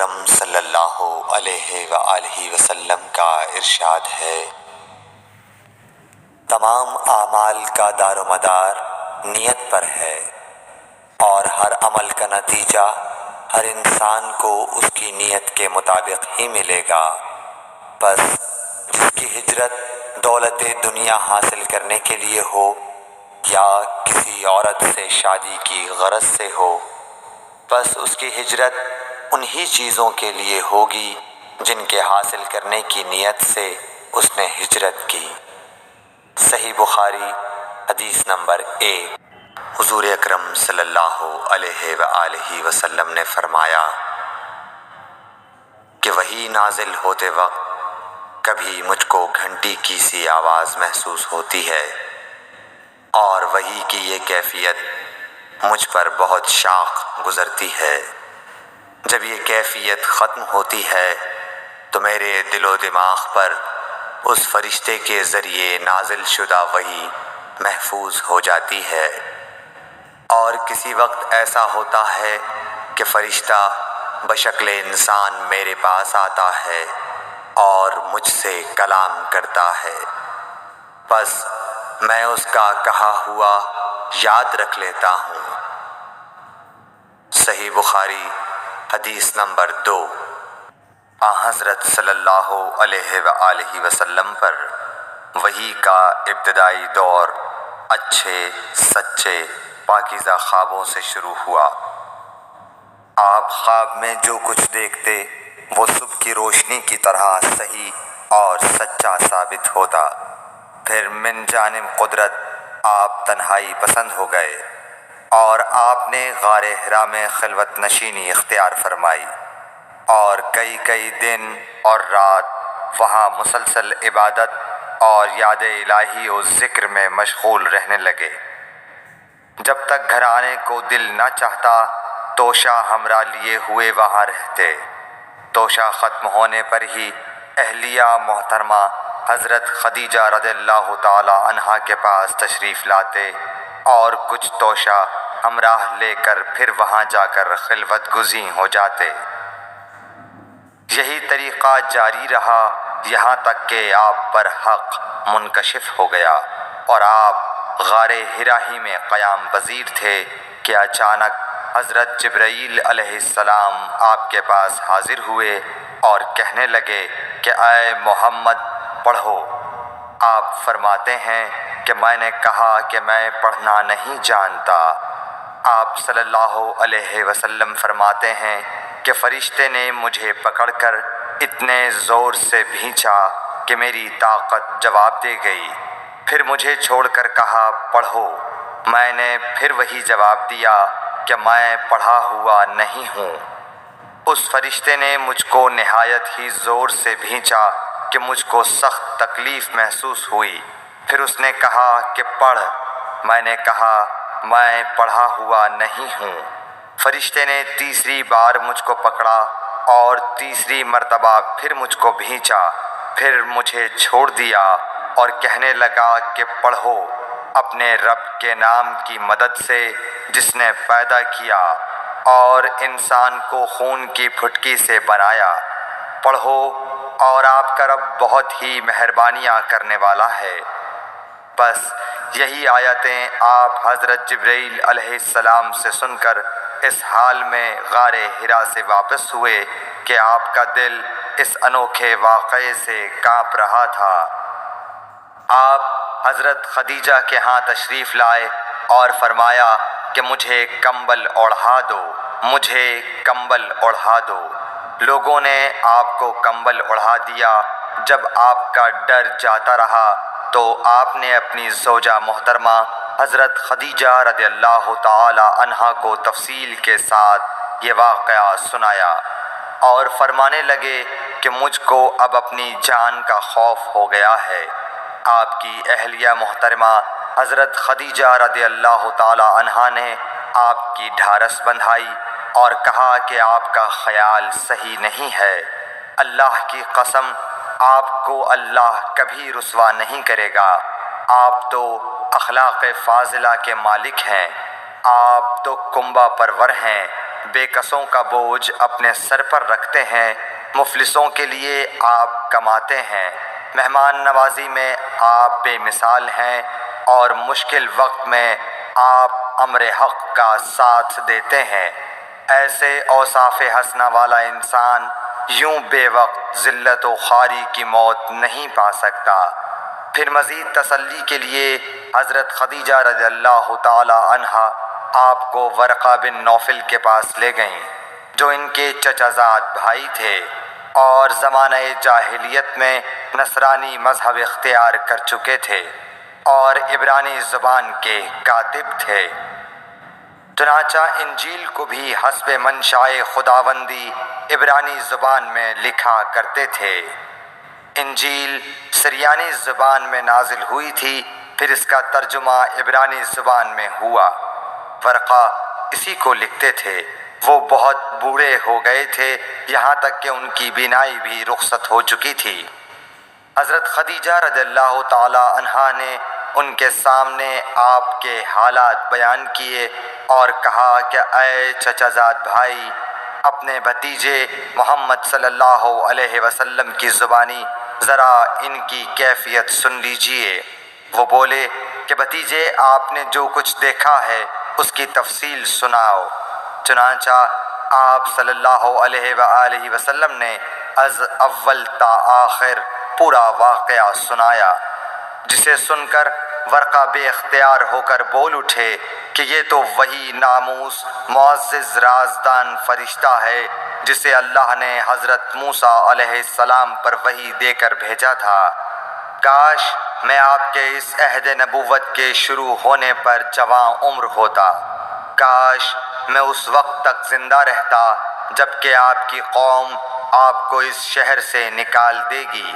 اکرم صلی اللہ علیہ وآلہ وسلم کا ارشاد ہے، تمام اعمال کا دار و مدار نیت پر ہے اور ہر عمل کا نتیجہ ہر انسان کو اس کی نیت کے مطابق ہی ملے گا۔ بس جس کی ہجرت دولت دنیا حاصل کرنے کے لیے ہو یا کسی عورت سے شادی کی غرض سے ہو، بس اس کی ہجرت انہی چیزوں کے لیے ہوگی جن کے حاصل کرنے کی نیت سے اس نے ہجرت کی۔ صحیح بخاری حدیث نمبر 1۔ حضور اکرم صلی اللہ علیہ وآلہ وسلم نے فرمایا کہ وحی نازل ہوتے وقت کبھی مجھ کو گھنٹی کی سی آواز محسوس ہوتی ہے اور وحی کی یہ کیفیت مجھ پر بہت شاق گزرتی ہے۔ جب یہ کیفیت ختم ہوتی ہے تو میرے دل و دماغ پر اس فرشتے کے ذریعے نازل شدہ وحی محفوظ ہو جاتی ہے، اور کسی وقت ایسا ہوتا ہے کہ فرشتہ بشکل انسان میرے پاس آتا ہے اور مجھ سے کلام کرتا ہے، بس میں اس کا کہا ہوا یاد رکھ لیتا ہوں۔ صحیح بخاری حدیث نمبر 2۔ حضرت صلی اللہ علیہ وآلہ وسلم پر وحی کا ابتدائی دور اچھے سچے پاکیزہ خوابوں سے شروع ہوا۔ آپ خواب میں جو کچھ دیکھتے وہ صبح کی روشنی کی طرح صحیح اور سچا ثابت ہوتا۔ پھر من جانب قدرت آپ تنہائی پسند ہو گئے اور آپ نے غار حرا میں خلوت نشینی اختیار فرمائی اور کئی دن اور رات وہاں مسلسل عبادت اور یاد الہی و ذکر میں مشغول رہنے لگے۔ جب تک گھر آنے کو دل نہ چاہتا توشہ ہمراہ لیے ہوئے وہاں رہتے۔ توشہ ختم ہونے پر ہی اہلیہ محترمہ حضرت خدیجہ رضی اللہ تعالی عنہا کے پاس تشریف لاتے اور کچھ توشہ ہمراہ لے کر پھر وہاں جا کر خلوت گزین ہو جاتے۔ یہی طریقہ جاری رہا یہاں تک کہ آپ پر حق منکشف ہو گیا اور آپ غار حرا ہی میں قیام پذیر تھے کہ اچانک حضرت جبرائیل علیہ السلام آپ کے پاس حاضر ہوئے اور کہنے لگے کہ اے محمد پڑھو۔ آپ فرماتے ہیں کہ میں نے کہا کہ میں پڑھنا نہیں جانتا۔ آپ صلی اللہ علیہ وسلم فرماتے ہیں کہ فرشتے نے مجھے پکڑ کر اتنے زور سے بھینچا کہ میری طاقت جواب دے گئی، پھر مجھے چھوڑ کر کہا پڑھو۔ میں نے پھر وہی جواب دیا کہ میں پڑھا ہوا نہیں ہوں۔ اس فرشتے نے مجھ کو نہایت ہی زور سے بھینچا کہ مجھ کو سخت تکلیف محسوس ہوئی، پھر اس نے کہا کہ پڑھ۔ میں نے کہا میں پڑھا ہوا نہیں ہوں۔ فرشتے نے تیسری بار مجھ کو پکڑا اور تیسری مرتبہ پھر مجھ کو بھینچا، پھر مجھے چھوڑ دیا اور کہنے لگا کہ پڑھو اپنے رب کے نام کی مدد سے جس نے پیدا کیا اور انسان کو خون کی پھٹکی سے بنایا۔ پڑھو اور آپ کا رب بہت ہی مہربانیاں کرنے والا ہے۔ بس یہی آیتیں آپ حضرت جبرائیل علیہ السلام سے سن کر اس حال میں غار حرا سے واپس ہوئے کہ آپ کا دل اس انوکھے واقعے سے کانپ رہا تھا۔ آپ حضرت خدیجہ کے ہاں تشریف لائے اور فرمایا کہ مجھے کمبل اوڑھا دو، مجھے کمبل اوڑھا دو۔ لوگوں نے آپ کو کمبل اوڑھا دیا۔ جب آپ کا ڈر جاتا رہا تو آپ نے اپنی زوجہ محترمہ حضرت خدیجہ رضی اللہ تعالی عنہا کو تفصیل کے ساتھ یہ واقعہ سنایا اور فرمانے لگے کہ مجھ کو اب اپنی جان کا خوف ہو گیا ہے۔ آپ کی اہلیہ محترمہ حضرت خدیجہ رضی اللہ تعالی عنہا نے آپ کی ڈھارس بندھائی اور کہا کہ آپ کا خیال صحیح نہیں ہے۔ اللہ کی قسم آپ کو اللہ کبھی رسوا نہیں کرے گا۔ آپ تو اخلاق فاضلہ کے مالک ہیں، آپ تو کنبہ پرور ہیں، بے کسوں کا بوجھ اپنے سر پر رکھتے ہیں، مفلسوں کے لیے آپ کماتے ہیں، مہمان نوازی میں آپ بے مثال ہیں، اور مشکل وقت میں آپ امر حق کا ساتھ دیتے ہیں۔ ایسے اوصاف حسنہ والا انسان یوں بے وقت ذلت و خواری کی موت نہیں پا سکتا۔ پھر مزید تسلی کے لیے حضرت خدیجہ رضی اللہ تعالی عنہا آپ کو ورقہ بن نوفل کے پاس لے گئیں، جو ان کے چچا زاد بھائی تھے اور زمانہ جاہلیت میں نصرانی مذہب اختیار کر چکے تھے اور عبرانی زبان کے کاتب تھے۔ چنانچہ انجیل کو بھی حسب منشائے خداوندی عبرانی زبان میں لکھا کرتے تھے۔ انجیل سریانی زبان میں نازل ہوئی تھی، پھر اس کا ترجمہ عبرانی زبان میں ہوا۔ ورقہ اسی کو لکھتے تھے۔ وہ بہت بوڑھے ہو گئے تھے، یہاں تک کہ ان کی بینائی بھی رخصت ہو چکی تھی۔ حضرت خدیجہ رضی اللہ تعالی عنہا نے ان کے سامنے آپ کے حالات بیان کیے اور کہا کہ اے چچا زاد بھائی، اپنے بھتیجے محمد صلی اللہ علیہ وسلم کی زبانی ذرا ان کی کیفیت سن لیجئے۔ وہ بولے کہ بھتیجے، آپ نے جو کچھ دیکھا ہے اس کی تفصیل سناؤ۔ چنانچہ آپ صلی اللہ علیہ وآلہ وسلم نے از اول تا آخر پورا واقعہ سنایا، جسے سن کر ورقہ بے اختیار ہو کر بول اٹھے کہ یہ تو وہی ناموس معزز رازدان فرشتہ ہے جسے اللہ نے حضرت موسیٰ علیہ السلام پر وحی دے کر بھیجا تھا۔ کاش میں آپ کے اس عہد نبوت کے شروع ہونے پر جواں عمر ہوتا، کاش میں اس وقت تک زندہ رہتا جب کہ آپ کی قوم آپ کو اس شہر سے نکال دے گی۔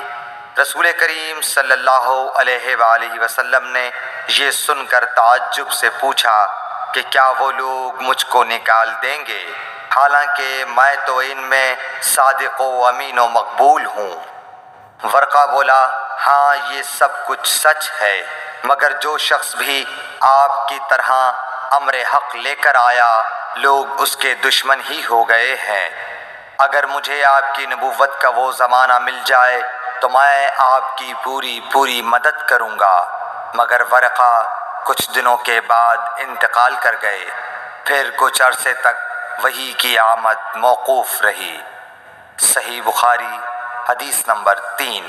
رسول کریم صلی اللہ علیہ وآلہ وسلم نے یہ سن کر تعجب سے پوچھا کہ کیا وہ لوگ مجھ کو نکال دیں گے، حالانکہ میں تو ان میں صادق و امین و مقبول ہوں۔ ورقہ بولا، ہاں یہ سب کچھ سچ ہے، مگر جو شخص بھی آپ کی طرح امر حق لے کر آیا لوگ اس کے دشمن ہی ہو گئے ہیں۔ اگر مجھے آپ کی نبوت کا وہ زمانہ مل جائے تو میں آپ کی پوری مدد کروں گا۔ مگر ورقہ کچھ دنوں کے بعد انتقال کر گئے، پھر کچھ عرصے تک وحی کی آمد موقوف رہی۔ صحیح بخاری حدیث نمبر 3۔